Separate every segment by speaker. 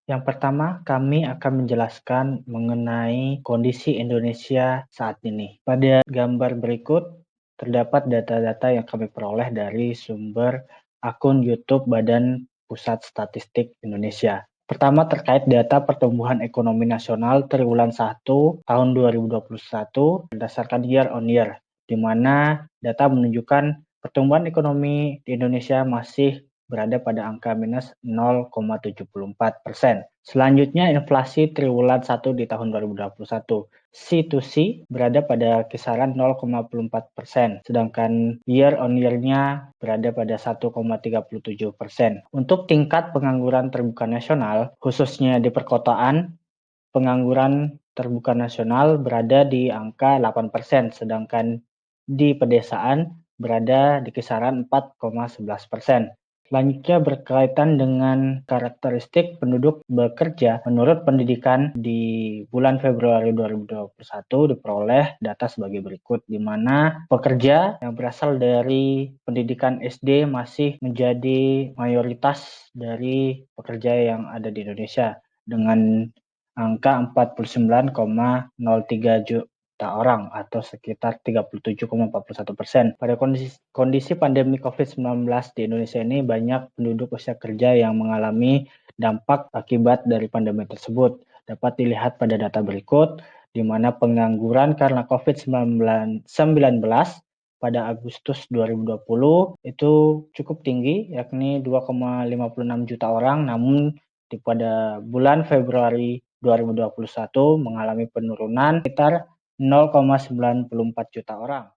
Speaker 1: Yang pertama, kami akan menjelaskan mengenai kondisi Indonesia saat ini. Pada gambar berikut, terdapat data-data yang kami peroleh dari sumber akun YouTube Badan Pusat Statistik Indonesia. Pertama, terkait data pertumbuhan ekonomi nasional triwulan 1 tahun 2021 berdasarkan year on year, di mana data menunjukkan pertumbuhan ekonomi di Indonesia masih berada pada angka minus 0,74%. Selanjutnya, inflasi triwulan 1 di tahun 2021. C2C berada pada kisaran 0,4%, sedangkan year on year-nya berada pada 1,37%. Untuk tingkat pengangguran terbuka nasional, khususnya di perkotaan, pengangguran terbuka nasional berada di angka 8%, sedangkan di pedesaan berada di kisaran 4,11%. Selanjutnya berkaitan dengan karakteristik penduduk bekerja. Menurut pendidikan di bulan Februari 2021 diperoleh data sebagai berikut, di mana pekerja yang berasal dari pendidikan SD masih menjadi mayoritas dari pekerja yang ada di Indonesia dengan angka 49,03 juta orang atau sekitar 37,41%. Pada kondisi pandemi COVID-19 di Indonesia ini, banyak penduduk usia kerja yang mengalami dampak akibat dari pandemi tersebut. Dapat dilihat pada data berikut, di mana pengangguran karena COVID-19 pada Agustus 2020 itu cukup tinggi, yakni 2,56 juta orang, namun pada bulan Februari 2021 mengalami penurunan sekitar 0,94 juta orang.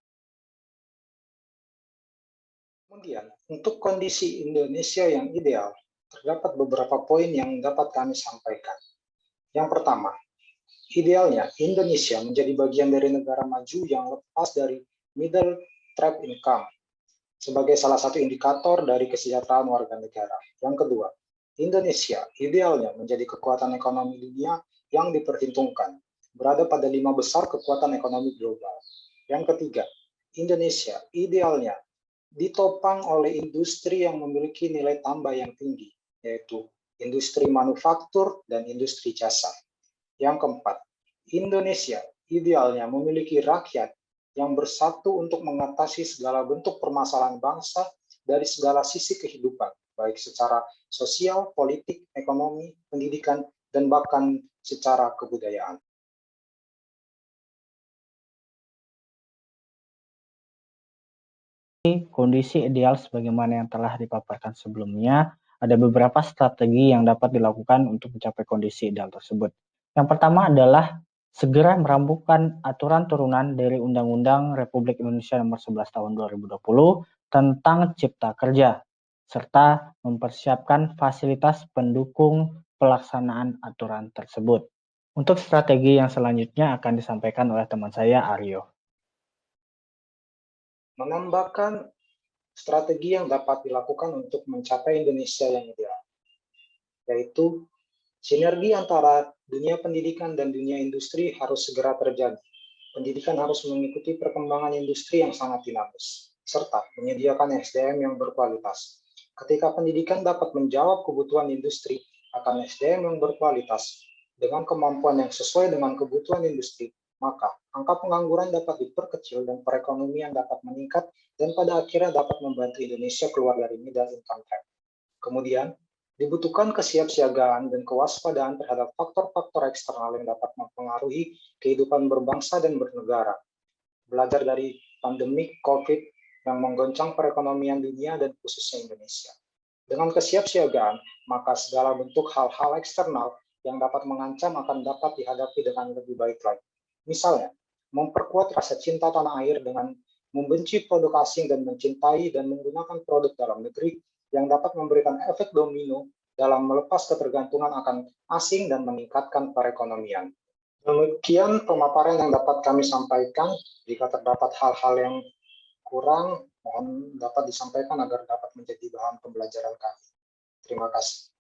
Speaker 2: Kemudian, untuk kondisi Indonesia yang ideal, terdapat beberapa poin yang dapat kami sampaikan. Yang pertama, idealnya Indonesia menjadi bagian dari negara maju yang lepas dari middle trap income sebagai salah satu indikator dari kesejahteraan warga negara. Yang kedua, Indonesia idealnya menjadi kekuatan ekonomi dunia yang diperhitungkan, berada pada 5 besar kekuatan ekonomi global. Yang ketiga, Indonesia idealnya ditopang oleh industri yang memiliki nilai tambah yang tinggi, yaitu industri manufaktur dan industri jasa. Yang keempat, Indonesia idealnya memiliki rakyat yang bersatu untuk mengatasi segala bentuk permasalahan bangsa dari segala sisi kehidupan, baik secara sosial, politik, ekonomi, pendidikan, dan bahkan secara kebudayaan.
Speaker 1: Kondisi ideal sebagaimana yang telah dipaparkan sebelumnya, ada beberapa strategi yang dapat dilakukan untuk mencapai kondisi ideal tersebut. Yang pertama adalah segera merampungkan aturan turunan dari Undang-Undang Republik Indonesia Nomor 11 Tahun 2020 tentang Cipta Kerja, serta mempersiapkan fasilitas pendukung pelaksanaan aturan tersebut. Untuk strategi yang selanjutnya akan disampaikan oleh teman saya, Aryo.
Speaker 2: Menambahkan strategi yang dapat dilakukan untuk mencapai Indonesia yang ideal, yaitu sinergi antara dunia pendidikan dan dunia industri harus segera terjadi. Pendidikan harus mengikuti perkembangan industri yang sangat dinamis, serta menyediakan SDM yang berkualitas. Ketika pendidikan dapat menjawab kebutuhan industri akan SDM yang berkualitas dengan kemampuan yang sesuai dengan kebutuhan industri, maka angka pengangguran dapat diperkecil dan perekonomian dapat meningkat dan pada akhirnya dapat membantu Indonesia keluar dari middle income trap. Kemudian, dibutuhkan kesiapsiagaan dan kewaspadaan terhadap faktor-faktor eksternal yang dapat mempengaruhi kehidupan berbangsa dan bernegara. Belajar dari pandemi COVID yang menggoncang perekonomian dunia dan khususnya Indonesia. Dengan kesiapsiagaan, maka segala bentuk hal-hal eksternal yang dapat mengancam akan dapat dihadapi dengan lebih baik lagi. Misalnya, memperkuat rasa cinta tanah air dengan membenci produk asing dan mencintai dan menggunakan produk dalam negeri yang dapat memberikan efek domino dalam melepas ketergantungan akan asing dan meningkatkan perekonomian. Demikian pemaparan yang dapat kami sampaikan. Jika terdapat hal-hal yang kurang, mohon dapat disampaikan agar dapat menjadi bahan pembelajaran kami. Terima kasih.